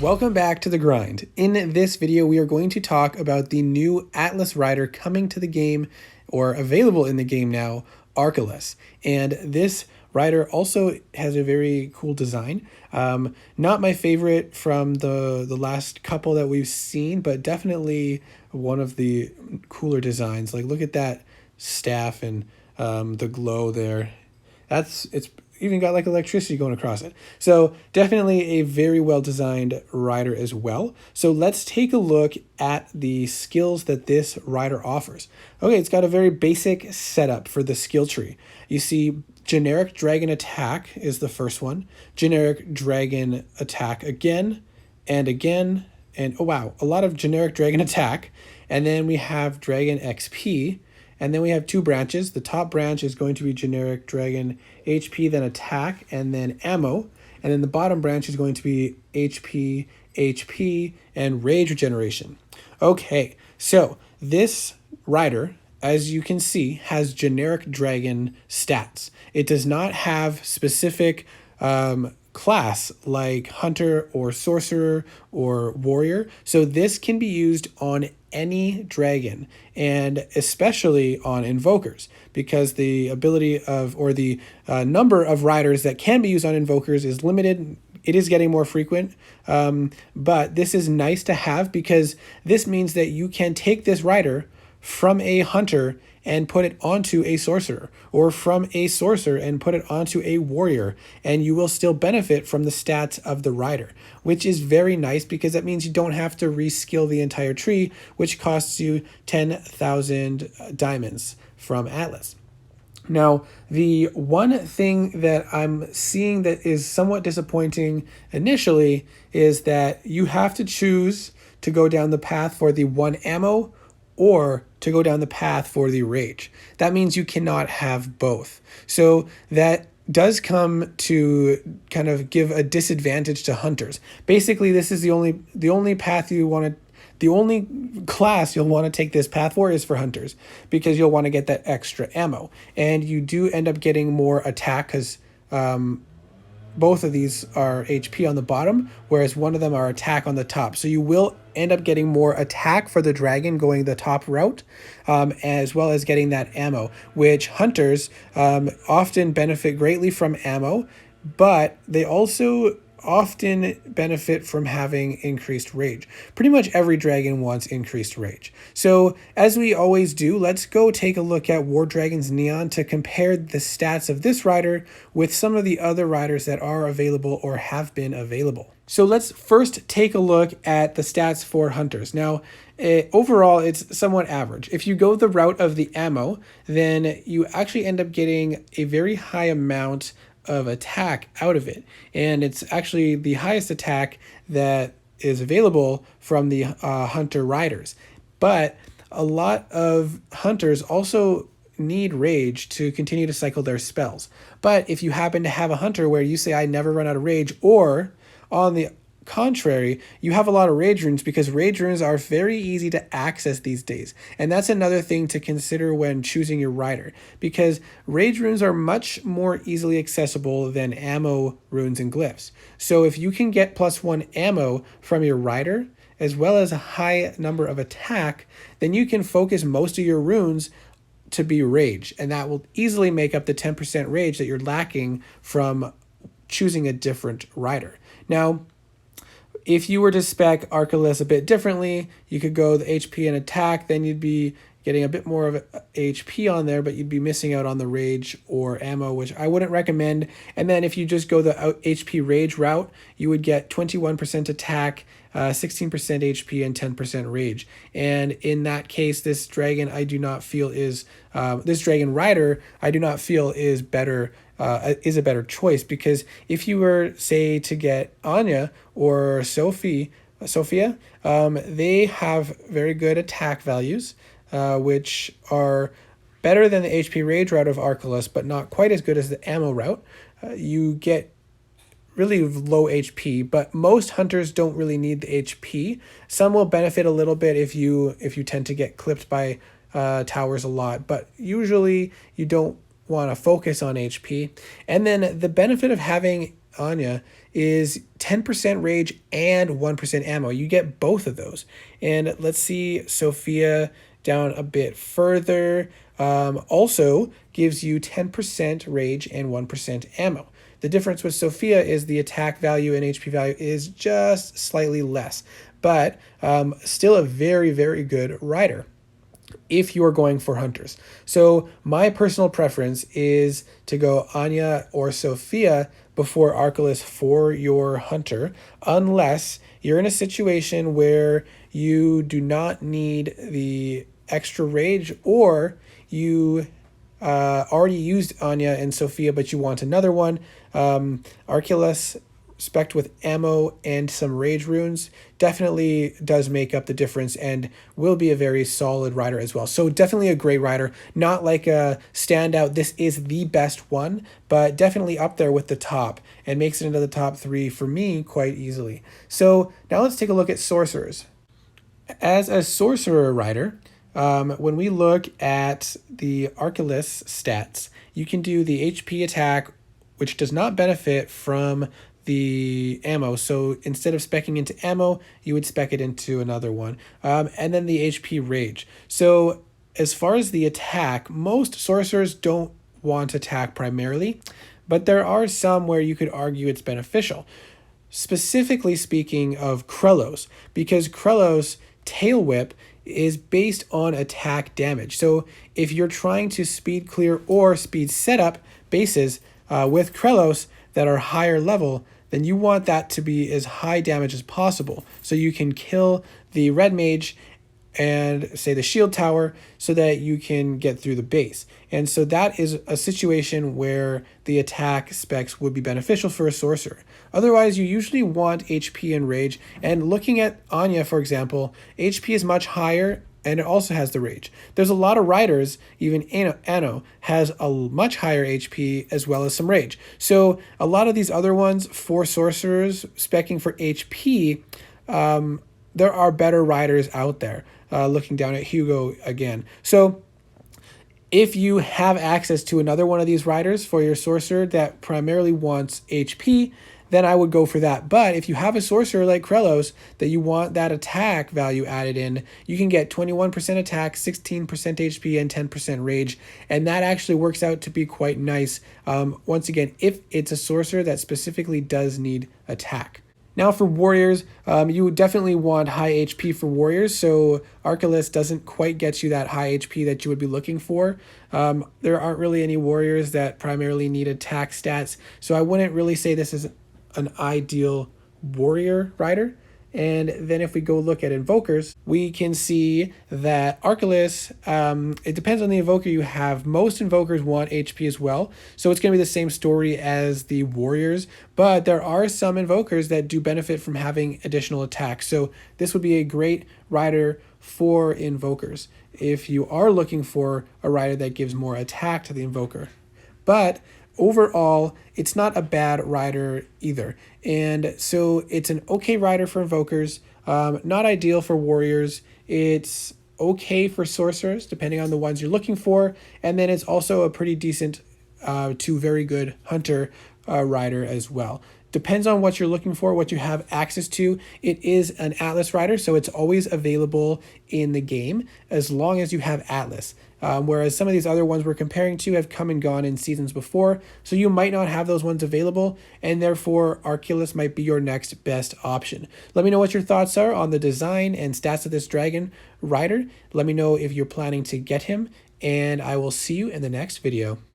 Welcome back to The Grind. In this video, we are going to talk about the new Atlas rider coming to the game, or available in the game now, Archelus. And this rider also has a very cool design. Not my favorite from the last couple that we've seen, but definitely one of the cooler designs. Like, look at that staff and the glow there. It's even got like electricity going across it. So definitely a very well designed rider as well. So let's take a look at the skills that this rider offers. Okay, it's got a very basic setup for the skill tree. You see generic dragon attack is the first one. Generic dragon attack again and again. And oh wow, a lot of generic dragon attack. And then we have dragon XP. And then we have two branches. The top branch is going to be generic dragon HP, then attack, and then ammo. And then the bottom branch is going to be HP, and rage regeneration. Okay, so this rider, as you can see, has generic dragon stats. It does not have specific class like hunter or sorcerer or warrior. So this can be used on any dragon, and especially on invokers, because the ability of, or the number of riders that can be used on invokers is limited. It is getting more frequent, but this is nice to have because this means that you can take this rider from a hunter and put it onto a sorcerer, or from a sorcerer and put it onto a warrior, and you will still benefit from the stats of the rider, which is very nice because that means you don't have to reskill the entire tree, which costs you 10,000 diamonds from Atlas. Now, the one thing that I'm seeing that is somewhat disappointing initially is that you have to choose to go down the path for the one ammo or to go down the path for the rage. That means you cannot have both. So that does come to kind of give a disadvantage to hunters. Basically, this is the only path you want to, the only class you'll want to take this path for is for hunters, because you'll want to get that extra ammo. And you do end up getting more attack because both of these are HP on the bottom, whereas one of them are attack on the top. So you will end up getting more attack for the dragon going the top route, as well as getting that ammo, which hunters often benefit greatly from ammo, but they also often benefit from having increased rage. Pretty much every dragon wants increased rage. So as we always do, let's go take a look at War Dragon's Neon to compare the stats of this rider with some of the other riders that are available or have been available. So let's first take a look at the stats for hunters. Now, overall, it's somewhat average. If you go the route of the ammo, then you actually end up getting a very high amount of attack out of it, and it's actually the highest attack that is available from the hunter riders. But a lot of hunters also need rage to continue to cycle their spells. But if you happen to have a hunter where you say, I never run out of rage, or on the contrary, you have a lot of rage runes, because rage runes are very easy to access these days. And that's another thing to consider when choosing your rider, because rage runes are much more easily accessible than ammo runes and glyphs. So if you can get +1 ammo from your rider, as well as a high number of attack, then you can focus most of your runes to be rage, and that will easily make up the 10% rage that you're lacking from choosing a different rider. Now, if you were to spec Archelus a bit differently, you could go the HP and attack, then you'd be getting a bit more of HP on there, but you'd be missing out on the rage or ammo, which I wouldn't recommend. And then if you just go the HP rage route, you would get 21% attack, 16% HP, and 10% rage. And in that case, this dragon I do not feel is, this dragon rider I do not feel is better, is a better choice, because if you were, say, to get Anya or Sophia, they have very good attack values, which are better than the HP rage route of Archelus, but not quite as good as the ammo route. You get really low HP, but most hunters don't really need the HP. Some will benefit a little bit if you tend to get clipped by towers a lot, but usually you don't want to focus on HP. And then the benefit of having Anya is 10% rage and 1% ammo. You get both of those. And let's see Sophia down a bit further. Also gives you 10% rage and 1% ammo. The difference with Sophia is the attack value and HP value is just slightly less, but still a very, very good rider if you are going for hunters. So my personal preference is to go Anya or Sophia before Archelus for your hunter, unless you're in a situation where you do not need the extra rage, or you already used Anya and Sophia, but you want another one. Archelus spec'd with ammo and some rage runes definitely does make up the difference and will be a very solid rider as well. So definitely a great rider, not like a standout, this is the best one, but definitely up there with the top and makes it into the top 3 for me quite easily. So now let's take a look at sorcerers. As a sorcerer rider, when we look at the Archelus stats, you can do the HP attack, which does not benefit from the ammo. So instead of speccing into ammo, you would spec it into another one. And then the HP rage. So as far as the attack, most sorcerers don't want attack primarily, but there are some where you could argue it's beneficial. Specifically speaking of Krelos, because Krelos tail whip is based on attack damage. So if you're trying to speed clear or speed setup bases with Krelos that are higher level, then you want that to be as high damage as possible. So you can kill the red mage and say the shield tower so that you can get through the base. And so that is a situation where the attack specs would be beneficial for a sorcerer. Otherwise, you usually want HP and rage. And looking at Anya, for example, HP is much higher and it also has the rage. There's a lot of riders, even Anno has a much higher HP as well as some rage. So a lot of these other ones for sorcerers speccing for HP, there are better riders out there. Looking down at Hugo again. So if you have access to another one of these riders for your sorcerer that primarily wants HP, then I would go for that. But if you have a sorcerer like Krelos that you want that attack value added in, you can get 21% attack, 16% HP, and 10% rage. And that actually works out to be quite nice. Once again, if it's a sorcerer that specifically does need attack. Now for warriors, you definitely want high HP for warriors, so Archelus doesn't quite get you that high HP that you would be looking for. There aren't really any warriors that primarily need attack stats, so I wouldn't really say this is an ideal warrior rider. And then if we go look at invokers, we can see that Archelus, it depends on the invoker you have. Most invokers want HP as well, so it's going to be the same story as the warriors, but there are some invokers that do benefit from having additional attacks. So this would be a great rider for invokers if you are looking for a rider that gives more attack to the invoker. But overall, it's not a bad rider either. And so it's an okay rider for invokers, not ideal for warriors. It's okay for sorcerers, depending on the ones you're looking for. And then it's also a pretty decent to very good hunter rider as well. Depends on what you're looking for, what you have access to. It is an Atlas rider, so it's always available in the game as long as you have Atlas. Whereas some of these other ones we're comparing to have come and gone in seasons before, so you might not have those ones available, and therefore Archelus might be your next best option. Let me know what your thoughts are on the design and stats of this dragon rider. Let me know if you're planning to get him, and I will see you in the next video.